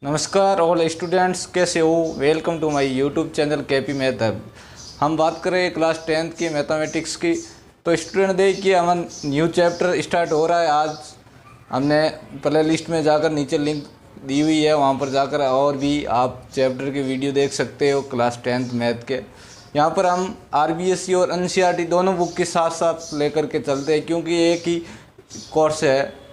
नमस्कार all students, कैसे हो? Welcome to my YouTube channel KP math hub. हम बात करें क्लास 10th की मैथमेटिक्स की। तो स्टूडेंट देखिए, हम न्यू चैप्टर स्टार्ट हो रहा है आज। हमने प्ले लिस्ट में जाकर नीचे लिंक दी हुई है, वहाँ पर जाकर और भी आप चैप्टर की वीडियो देख सकते हो क्लास 10th मैथ के। यहाँ पर हम आरबीएससी और एनसीईआरटी दोनों बुक के साथ साथ लेकर के चलते हैं, क्योंकि एक ही कोर्स है।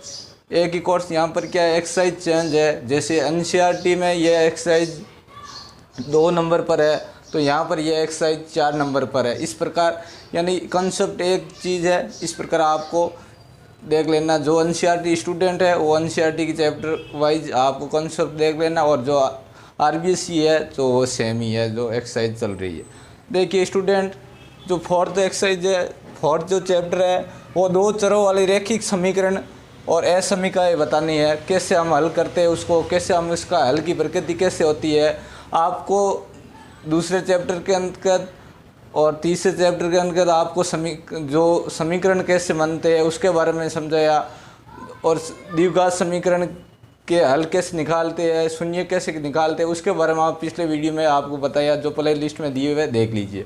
एक ही कोर्स यहाँ पर क्या है, एक्सरसाइज चेंज है। जैसे एनसीईआरटी में ये एक्सरसाइज 2 नंबर पर है, तो यहाँ पर ये एक्सरसाइज 4 नंबर पर है। इस प्रकार यानी कॉन्सेप्ट एक चीज़ है। इस प्रकार आपको देख लेना, जो एनसीईआरटी स्टूडेंट है वो एनसीईआरटी की चैप्टर वाइज आपको कॉन्सेप्ट देख लेना, और जो आरबीएससी है तो वो सेम ही है जो एक्सरसाइज चल रही है। देखिए स्टूडेंट, जो फोर्थ एक्सरसाइज है, फोर्थ जो चैप्टर है वो 2 चरों वाली रैखिक समीकरण और असमीकाएँ बतानी है। कैसे हम हल करते हैं उसको, कैसे हम इसका हल की प्रकृति कैसे होती है, आपको दूसरे चैप्टर के अंतर्गत और तीसरे चैप्टर के अंतर्गत आपको जो समीकरण कैसे बनते हैं उसके बारे में समझाया, और द्विघात समीकरण के हल कैसे निकालते हैं, शून्य कैसे निकालते हैं, उसके बारे में आप पिछले वीडियो में आपको बताया, जो प्ले लिस्ट में दिए हुए देख लीजिए।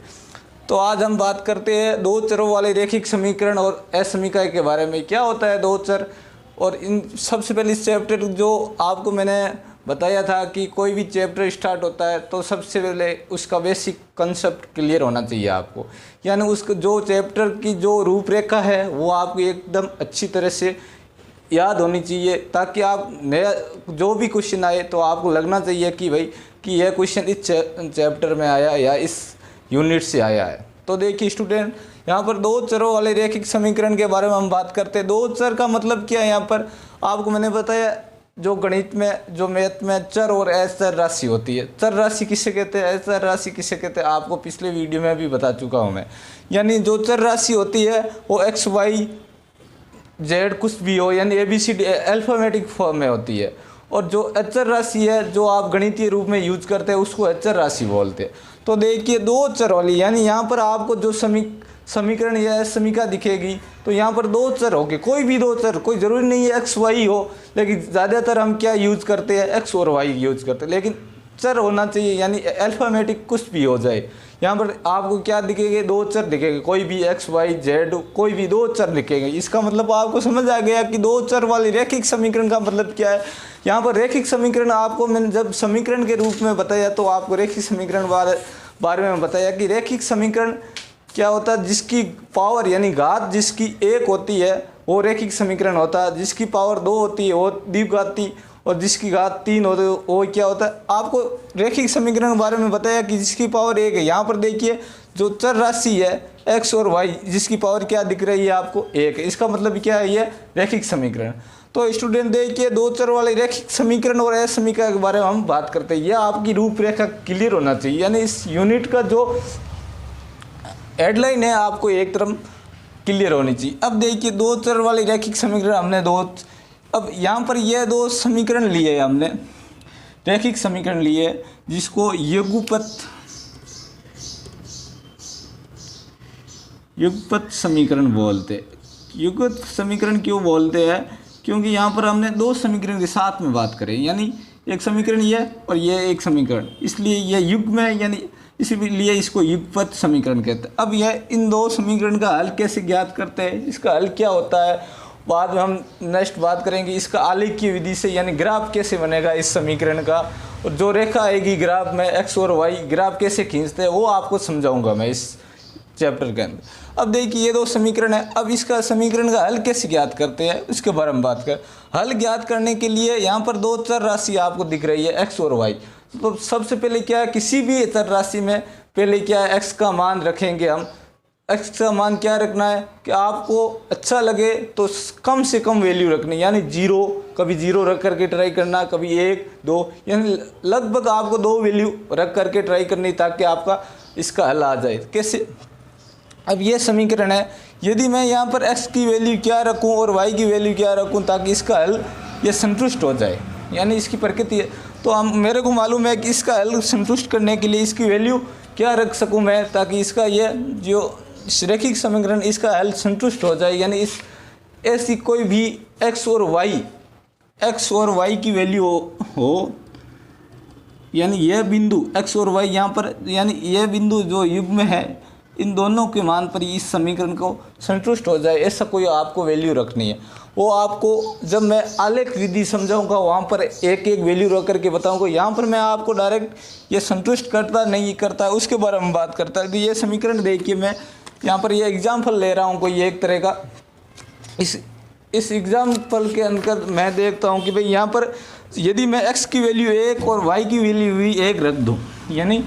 तो आज हम बात करते हैं 2 चरों वाले रैखिक समीकरण और असमीकाय के बारे में। क्या होता है 2 चर, और इन सबसे पहले इस चैप्टर जो आपको मैंने बताया था कि कोई भी चैप्टर स्टार्ट होता है तो सबसे पहले उसका बेसिक कंसेप्ट क्लियर होना चाहिए आपको। यानी उसको जो चैप्टर की जो रूपरेखा है वो आपको एकदम अच्छी तरह से याद होनी चाहिए, ताकि आप नया जो भी क्वेश्चन आए तो आपको लगना चाहिए कि भाई कि यह क्वेश्चन इस चैप्टर में आया या इस यूनिट से आया है। तो देखिए स्टूडेंट, यहाँ पर 2 चरों वाले रैखिक समीकरण के बारे में हम बात करते हैं। 2 चर का मतलब क्या है? यहाँ पर आपको मैंने बताया, जो गणित में जो मैथ में चर और अचर राशि होती है। चर राशि किसे कहते हैं, अचर राशि किसे कहते हैं, आपको पिछले वीडियो में भी बता चुका हूँ मैं। यानी जो चर राशि होती है वो एक्स वाई जेड कुछ भी हो, यानी ABCD अल्फ़ाबेटिक फॉर्म में होती है। और जो अचर राशि है जो आप गणितीय रूप में यूज करते हैं उसको अचर राशि बोलते हैं। तो देखिए 2 चर वाली, यानी यहाँ पर आपको जो समीकरण या समीका दिखेगी तो यहाँ पर 2 चर होंगे। कोई भी 2 चर, कोई ज़रूरी नहीं है एक्स वाई हो, लेकिन ज़्यादातर हम क्या यूज़ करते हैं, एक्स और वाई यूज़ करते हैं, लेकिन चर होना चाहिए, यानी अल्फ़ाबेटिक कुछ भी हो जाए। यहाँ पर आपको क्या दिखेंगे, 2 चर दिखेंगे, कोई भी एक्स वाई जेड, कोई भी 2 चर दिखेंगे। इसका मतलब आपको समझ आ गया कि 2 चर वाली रैखिक समीकरण का मतलब क्या है। यहाँ पर रैखिक समीकरण आपको मैंने जब समीकरण के रूप में बताया तो आपको रैखिक समीकरण बारे में बताया कि रैखिक समीकरण क्या होता है, जिसकी पावर यानी घात जिसकी 1 होती है वो रैखिक समीकरण होता है, जिसकी पावर 2 होती है वो द्विघाती, और जिसकी घात 3 होती है वो क्या होता है। आपको रैखिक समीकरण के बारे में बताया कि जिसकी पावर 1 है। यहाँ पर देखिए जो चर राशि है एक्स और वाई, जिसकी पावर क्या दिख रही है आपको, 1 है। इसका मतलब क्या है, ये रैखिक समीकरण। तो स्टूडेंट देखिए 2 चर वाले रैखिक समीकरण और असमीका के बारे में हम बात करते हैं। यह आपकी रूपरेखा क्लियर होना चाहिए, यानी इस यूनिट का जो हेडलाइन है आपको एक तरफ क्लियर होनी चाहिए। अब देखिए 2 चर वाले रैखिक समीकरण हमने अब यहाँ पर यह 2 समीकरण लिए हमने, रैखिक समीकरण लिए, जिसको युगपत समीकरण बोलते। युगपत समीकरण क्यों बोलते हैं? क्योंकि यहाँ पर हमने 2 समीकरण के साथ में बात करें, यानी एक समीकरण ये और ये एक समीकरण, इसलिए यह युग में, यानी इसीलिए इसको युगपत समीकरण कहते हैं। अब यह इन 2 समीकरण का हल कैसे ज्ञात करते हैं, इसका हल क्या होता है, बाद में हम नेक्स्ट बात करेंगे। इसका आलेख की विधि से, यानी ग्राफ कैसे बनेगा इस समीकरण का, और जो रेखा आएगी ग्राफ में एक्स और वाई, ग्राफ कैसे खींचते हैं वो आपको समझाऊंगा मैं इस चैप्टर के अंदर। अब देखिए ये 2 समीकरण है। अब इसका समीकरण का हल कैसे ज्ञात करते हैं उसके बारे में बात कर। हल ज्ञात करने के लिए यहाँ पर 2 चर राशि आपको दिख रही है, एक्स और वाई। तो सबसे पहले क्या है, किसी भी चर राशि में पहले क्या है, एक्स का मान रखेंगे हम। एक्स का मान क्या रखना है कि आपको अच्छा लगे तो कम से कम वैल्यू रखनी, यानी 0, कभी 0 रख करके ट्राई करना, कभी 1 2, यानी लगभग आपको 2 वैल्यू रख करके ट्राई करनी, ताकि आपका इसका हल आ जाए। कैसे? अब ये समीकरण है, यदि मैं यहाँ पर x की वैल्यू क्या रखूँ और y की वैल्यू क्या रखूँ ताकि इसका हल ये संतुष्ट हो जाए, यानी इसकी प्रकृति है। तो हम मेरे को मालूम है कि इसका हल संतुष्ट करने के लिए इसकी वैल्यू क्या रख सकूँ मैं, ताकि इसका ये जो रैखिक समीकरण इसका हल संतुष्ट हो जाए। यानी इस ऐसी कोई भी x और y की वैल्यू हो यानी यह बिंदु x और y यहाँ पर, यानी यह बिंदु जो युग्म है इन दोनों के मान पर इस समीकरण को संतुष्ट हो जाए, ऐसा कोई आपको वैल्यू रखनी है। वो आपको जब मैं आलेख विधि समझाऊंगा वहाँ पर एक एक वैल्यू रख करके बताऊंगा। यहाँ पर मैं आपको डायरेक्ट ये संतुष्ट करता नहीं करता उसके बारे में बात करता है। तो ये समीकरण देखिए, मैं यहाँ पर ये एग्जाम्पल ले रहा हूँ कोई एक तरह का। इस एग्जाम्पल के अंदर मैं देखता हूँ कि भाई यहाँ पर यदि मैं x की वैल्यू 1 और y की वैल्यू भी 1 रख दूँ, यानी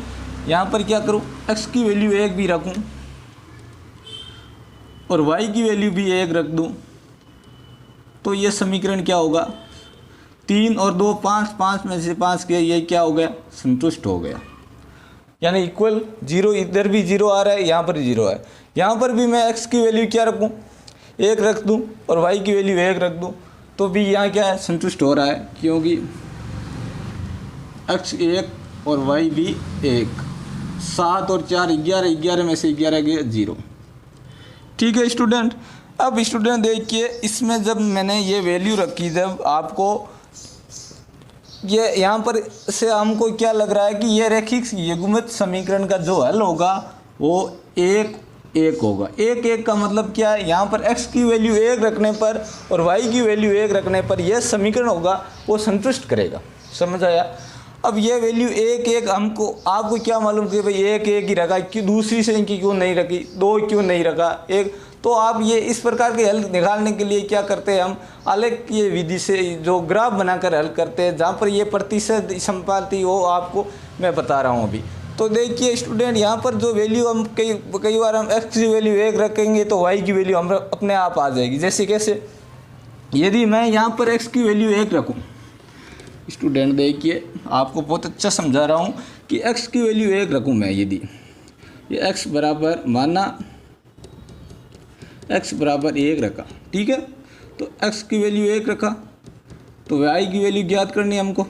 यहाँ पर क्या करूँ, x की वैल्यू 1 भी रखूँ और y की वैल्यू भी 1 रख दूँ, तो ये समीकरण क्या होगा, 3 और 2 5, 5 में से 5 किया, ये क्या हो गया, संतुष्ट हो गया। यानी इक्वल 0, इधर भी 0 आ रहा है, यहाँ पर 0 है। यहाँ पर भी मैं x की वैल्यू क्या रखूँ, 1 रख दूँ और y की वैल्यू 1 रख दूँ, तो भी यहाँ क्या है, संतुष्ट हो रहा है, क्योंकि x 1 और y भी 1। 7 और 4 11, 11 में से 11 गया 0। ठीक है स्टूडेंट। अब स्टूडेंट देखिए, इसमें जब मैंने ये वैल्यू रखी, जब आपको ये यहाँ पर से हमको क्या लग रहा है कि ये रैखिक युग्मित समीकरण का जो हल होगा वो 1 1 होगा। 1 1 का मतलब क्या है, यहाँ पर x की वैल्यू 1 रखने पर और y की वैल्यू 1 रखने पर यह समीकरण होगा वो संतुष्ट करेगा। समझ आया। अब ये वैल्यू 1 1 हमको, आपको क्या मालूम कि भाई 1 1 ही रखा, कि दूसरी से इनकी क्यों नहीं रखी, 2 क्यों नहीं रखा, 1। तो आप ये इस प्रकार के हल निकालने के लिए क्या करते हैं, हम आलेख की विधि से जो ग्राफ बनाकर हल करते हैं, जहाँ पर ये प्रतिशत संपाति हो, आपको मैं बता रहा हूँ अभी। तो देखिए स्टूडेंट, यहाँ पर जो वैल्यू हम कई बार हम x की वैल्यू 1 रखेंगे तो y की वैल्यू हम अपने आप आ जाएगी। जैसे कैसे, यदि मैं यहाँ पर x की वैल्यू 1 रखूँ, स्टूडेंट देखिए आपको बहुत अच्छा समझा रहा हूँ कि x की वैल्यू 1 रखूँ मैं, यदि ये x बराबर माना x बराबर 1 रखा, ठीक है, तो x की वैल्यू 1 रखा, तो y की वैल्यू ज्ञात करनी है हमको।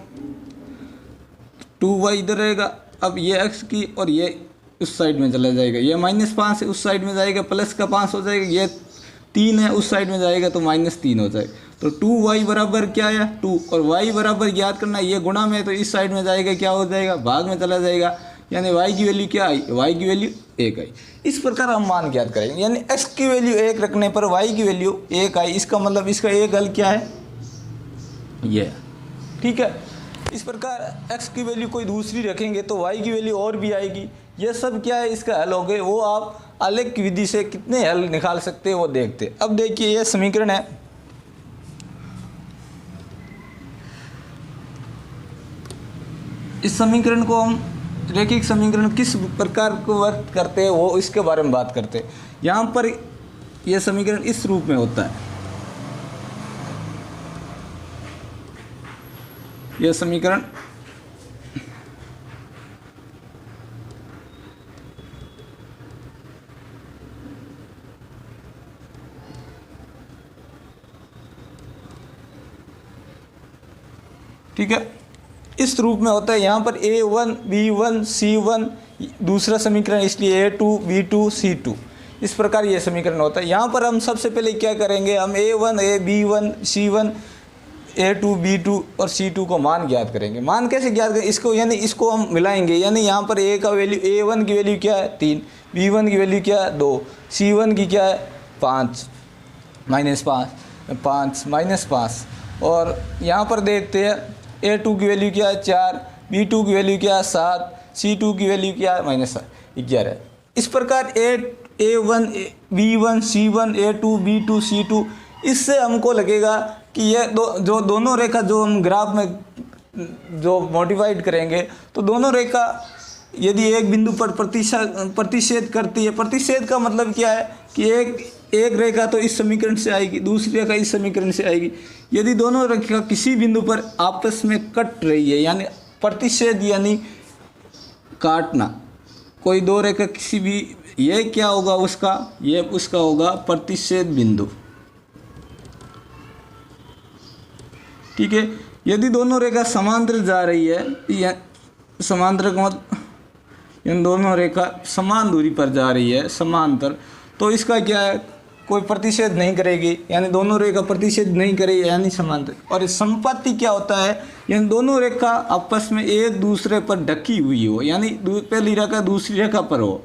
2y इधर रहेगा, अब ये x की और ये उस साइड में चला जाएगा, ये -5 है उस साइड में जाएगा, प्लस का 5 हो जाएगा, ये 3 है उस साइड में जाएगा तो -3 हो जाएगा। तो 2y बराबर क्या है 2, और y बराबर ज्ञात करना, ये गुणा में तो इस साइड में जाएगा, क्या हो जाएगा, भाग में चला जाएगा, यानी y की वैल्यू क्या आई, y की वैल्यू 1 आई। इस प्रकार हम मान ज्ञात करेंगे, यानी x की वैल्यू 1 रखने पर y की वैल्यू 1 आई। इसका मतलब इसका एक हल क्या है, ये, ठीक है। इस प्रकार x की वैल्यू कोई दूसरी रखेंगे तो y की वैल्यू और भी आएगी। ये सब क्या है, इसका हल हो गए। वो आप आलेख की विधि से कितने हल निकाल सकते हैं वो देखते हैं। अब देखिए ये समीकरण है, इस समीकरण को हम रैखिक समीकरण किस प्रकार को वर्क करते हैं वो इसके बारे में बात करते हैं। यहाँ पर यह समीकरण इस रूप में होता है, यह समीकरण ठीक है इस रूप में होता है। यहाँ पर a1 b1 c1 दूसरा समीकरण, इसलिए a2 b2 c2, इस प्रकार ये समीकरण होता है। यहाँ पर हम सबसे पहले क्या करेंगे, हम a1 b1 c1 a2 b2 और c2 को मान ज्ञात करेंगे। मान कैसे ज्ञात करेंगे, इसको यानी इसको हम मिलाएंगे, यानी यहाँ पर a का वैल्यू a1 की वैल्यू क्या है 3, b1 की वैल्यू क्या है 2, c1 की क्या है 5 -5, और यहाँ पर देखते हैं a2 की वैल्यू क्या है 4, b2 की वैल्यू क्या है 7, c2 की वैल्यू क्या है -11। इस प्रकार a1 b1 c1 a2 b2 c2, इससे हमको लगेगा कि ये दोनों रेखा जो हम ग्राफ में जो मॉडिफाइड करेंगे, तो दोनों रेखा यदि एक बिंदु पर प्रतिच्छेद करती है, प्रतिच्छेद का मतलब क्या है कि एक रेखा तो इस समीकरण से आएगी, दूसरी रेखा इस समीकरण से आएगी। यदि दोनों रेखा किसी बिंदु पर आपस में कट रही है, यानी प्रतिच्छेद यानी काटना, कोई दो रेखा किसी भी, ये क्या होगा उसका, ये उसका होगा प्रतिच्छेद बिंदु, ठीक है। यदि दोनों रेखा समांतर जा रही है, या समांतर का मतलब इन दोनों रेखा समान दूरी पर जा रही है समांतर, तो इसका क्या है, कोई प्रतिषेध नहीं करेगी, यानी दोनों रेखा प्रतिषेध नहीं करेगी, यानी समांतर। और संपत्ति क्या होता है, यानी दोनों रेखा आपस में एक दूसरे पर ढकी हुई हो, यानी पहली रेखा दूसरी रेखा पर हो।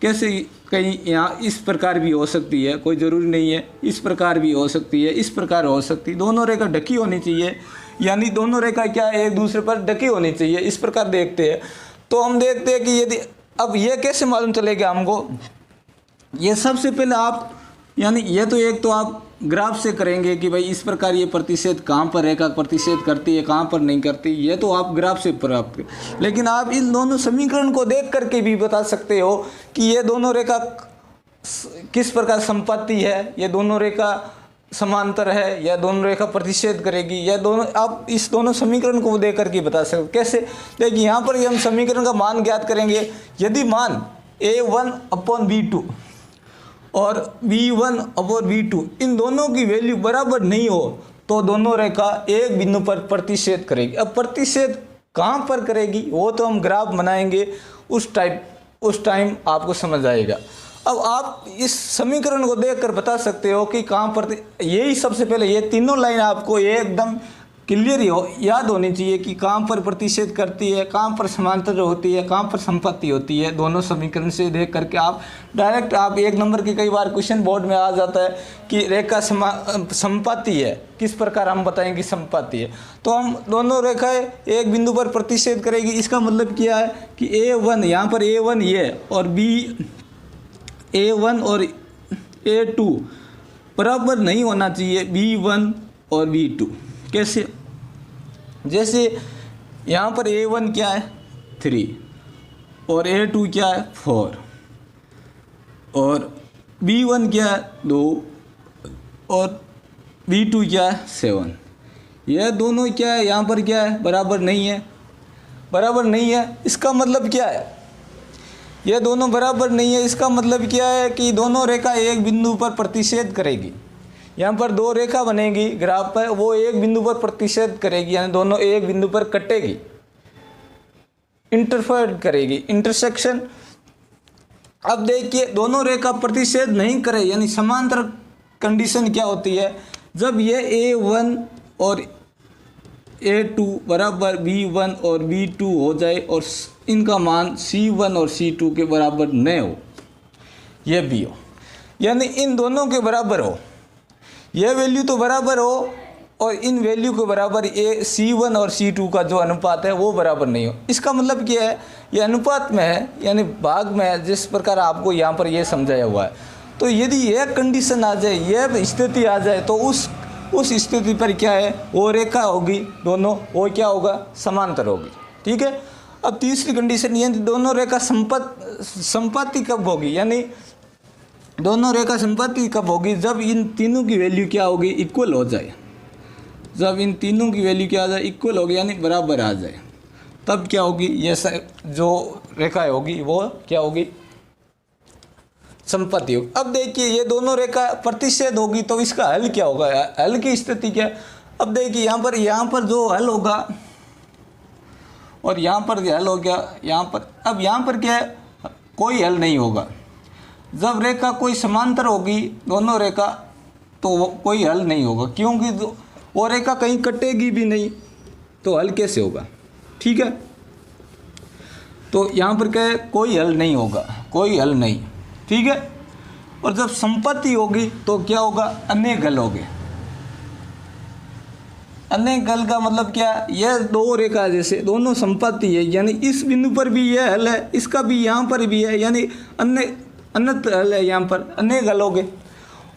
कैसे, कहीं यहाँ इस प्रकार भी हो सकती है, कोई ज़रूरी नहीं है, इस प्रकार भी हो सकती है, इस प्रकार हो सकती है। दोनों रेखा ढकी होनी चाहिए, यानी दोनों रेखा क्या है, एक दूसरे पर ढकी होनी चाहिए। इस प्रकार देखते हैं तो हम देखते हैं कि यदि, अब ये कैसे मालूम चलेगा हमको, ये सबसे पहले आप, यानी ये तो एक तो आप ग्राफ से करेंगे कि भाई इस प्रकार ये प्रतिषेध कहाँ पर रेखा प्रतिषेध करती है, कहाँ पर नहीं करती, ये तो आप ग्राफ से प्राप्त कर। लेकिन आप इन दोनों समीकरण को देख करके भी बता सकते हो कि ये दोनों रेखा किस प्रकार संपत्ति है, ये दोनों रेखा समांतर है, या दोनों रेखा प्रतिषेध करेगी, या दोनों, आप इस दोनों समीकरण को देख करके बता सकते हो। कैसे, देखिए यहाँ पर हम समीकरण का मान ज्ञात करेंगे। यदि मान A1/V2 और V1/V2 इन दोनों की वैल्यू बराबर नहीं हो तो दोनों रेखा एक बिंदु पर प्रतिषेध करेगी। अब प्रतिषेध कहाँ पर करेगी वो तो हम ग्राफ बनाएंगे, उस टाइम आपको समझ आएगा। अब आप इस समीकरण को देखकर बता सकते हो कि कहाँ पर, यही सबसे पहले ये तीनों लाइन आपको एकदम क्लियर याद होनी चाहिए कि कहाँ पर प्रतिषेध करती है, कहाँ पर समांतर होती है, कहाँ पर संपत्ति होती है। दोनों समीकरण से देख करके आप डायरेक्ट, आप 1 नंबर के कई बार क्वेश्चन बोर्ड में आ जाता है कि रेखा संपत्ति है, किस प्रकार हम बताएंगे संपत्ति है। तो हम दोनों रेखाएं एक बिंदु पर प्रतिषेध करेगी। इसका मतलब क्या है कि A1, यहाँ पर A1 ये और A1 और A2 बराबर नहीं होना चाहिए, B1 और B2। कैसे, जैसे यहाँ पर A1 क्या है 3 और A2 क्या है 4 और B1 क्या है 2 और B2 क्या है 7। यह दोनों क्या है, यहाँ पर क्या है, बराबर नहीं है, बराबर नहीं है। इसका मतलब क्या है, यह दोनों बराबर नहीं है। इसका मतलब क्या है कि दोनों रेखा एक बिंदु पर प्रतिषेध करेगी। यहाँ पर 2 रेखा बनेगी ग्राफ पर, वो एक बिंदु पर प्रतिषेध करेगी, यानी दोनों एक बिंदु पर कटेगी, इंटरफेयर करेगी, इंटरसेक्शन। अब देखिए दोनों रेखा प्रतिषेध नहीं करे, यानी समांतर कंडीशन क्या होती है, जब ये A1 और A2 बराबर B1 और B2 हो जाए और इनका मान C1 और C2 के बराबर न हो, यह भी हो, यानी इन दोनों के बराबर हो, यह वैल्यू तो बराबर हो और इन वैल्यू के बराबर C1 और C2 का जो अनुपात है वो बराबर नहीं हो। इसका मतलब क्या है, ये अनुपात में है, यानी भाग में है, जिस प्रकार आपको यहाँ पर ये समझाया हुआ है। तो यदि यह कंडीशन आ जाए, यह स्थिति आ जाए, तो उस स्थिति पर क्या है, वो रेखा होगी दोनों, वो क्या होगा, समांतर होगी। ठीक है। अब तीसरी कंडीशन, यानी दोनों रेखा संपत्ति कब होगी, यानी दोनों रेखा संपत्ति कब होगी, जब इन तीनों की वैल्यू क्या होगी, इक्वल हो जाए। जब इन तीनों की वैल्यू क्या आ जाए, इक्वल होगी, यानी बराबर आ जाए, तब क्या होगी, ये जो रेखा होगी वो क्या होगी, संपत्ति होगी। अब देखिए ये दोनों रेखा प्रतिषेध होगी तो इसका हल क्या होगा, हल की स्थिति क्या। अब देखिए यहाँ पर जो हल होगा और यहाँ पर हल हो गया, यहाँ पर, अब यहाँ पर क्या है, कोई हल नहीं होगा। जब रेखा कोई समांतर होगी दोनों रेखा, तो वो कोई हल नहीं होगा, क्योंकि वो रेखा कहीं कटेगी भी नहीं, तो हल कैसे होगा। ठीक है। तो यहाँ पर क्या है, कोई हल नहीं होगा, कोई हल नहीं। ठीक है। और जब संपत्ति होगी तो क्या होगा, अनेक हल होंगे। अनेक हल का मतलब क्या, यह 2 रेखा जैसे दोनों संपत्ति है, यानी इस बिंदु पर भी यह हल है, इसका भी यहाँ पर भी है, यानी अनंत हल है, यहाँ पर अनेक हल होंगे।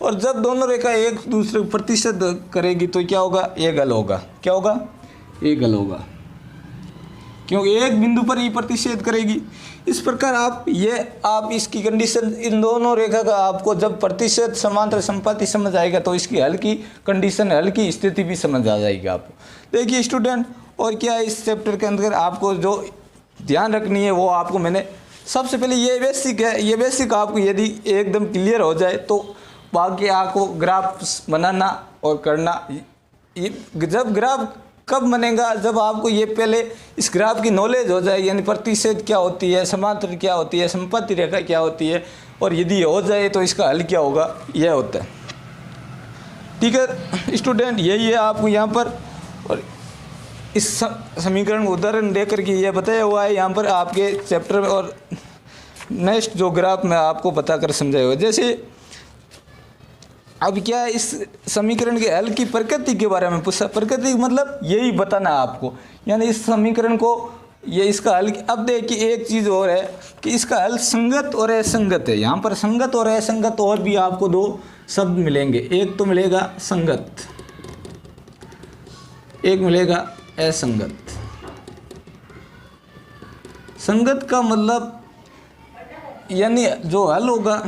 और जब दोनों रेखा एक दूसरे को प्रतिषेध करेगी तो क्या होगा, एक हल होगा। क्या होगा, एक हल होगा, क्योंकि एक बिंदु पर ही प्रतिषेध करेगी। इस प्रकार आप इसकी कंडीशन, इन दोनों रेखा का आपको जब प्रतिषेध समांतर संपत्ति समझ आएगा तो इसकी हल की कंडीशन, हल की स्थिति भी समझ आ जाएगी आपको। देखिए स्टूडेंट, और क्या इस चैप्टर के अंदर आपको जो ध्यान रखनी है वो आपको मैंने सबसे पहले ये बेसिक है, ये बेसिक आपको यदि एकदम क्लियर हो जाए तो बाकी आपको ग्राफ बनाना और करना। जब ग्राफ कब बनेगा, जब आपको ये पहले इस ग्राफ की नॉलेज हो जाए, यानी प्रतिषेध क्या होती है, समांतर क्या होती है, संपत्ति रेखा क्या होती है, और यदि हो जाए तो इसका हल क्या होगा, यह होता है। ठीक है स्टूडेंट, यही है आपको यहाँ पर, और इस समीकरण को उदाहरण दे करके यह बताया हुआ है यहाँ पर आपके चैप्टर में, और नेक्स्ट जो ग्राफ में आपको बता कर समझाया हुआ। जैसे अब क्या है, इस समीकरण के हल की प्रकृति के बारे में पूछा। प्रकृति मतलब यही बताना है आपको, यानी इस समीकरण को, ये इसका हल। अब देखिए एक चीज़ और है कि इसका हल संगत और असंगत है। यहाँ पर संगत और असंगत और भी आपको दो शब्द मिलेंगे, एक तो मिलेगा संगत, एक मिलेगा असंगत। संगत का मतलब यानी जो हल होगा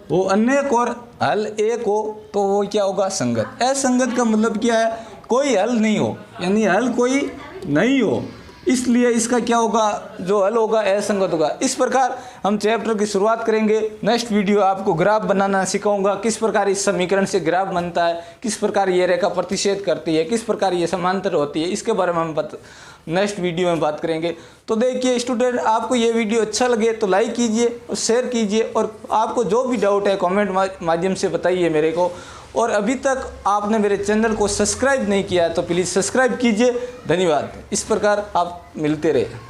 वो अनेक और हल एक हो तो वो क्या होगा, संगत। असंगत का मतलब क्या है, कोई हल नहीं हो, यानी हल कोई नहीं हो, इसलिए इसका क्या होगा, जो हल होगा असंगत होगा। इस प्रकार हम चैप्टर की शुरुआत करेंगे। नेक्स्ट वीडियो आपको ग्राफ बनाना सिखाऊंगा, किस प्रकार इस समीकरण से ग्राफ बनता है, किस प्रकार ये रेखा प्रतिच्छेद करती है, किस प्रकार ये समांतर होती है, इसके बारे में हम नेक्स्ट वीडियो में बात करेंगे। तो देखिए स्टूडेंट, आपको ये वीडियो अच्छा लगे तो लाइक कीजिए और शेयर कीजिए, और आपको जो भी डाउट है कमेंट माध्यम से बताइए मेरे को। और अभी तक आपने मेरे चैनल को सब्सक्राइब नहीं किया है तो प्लीज़ सब्सक्राइब कीजिए। धन्यवाद। इस प्रकार आप मिलते रहे।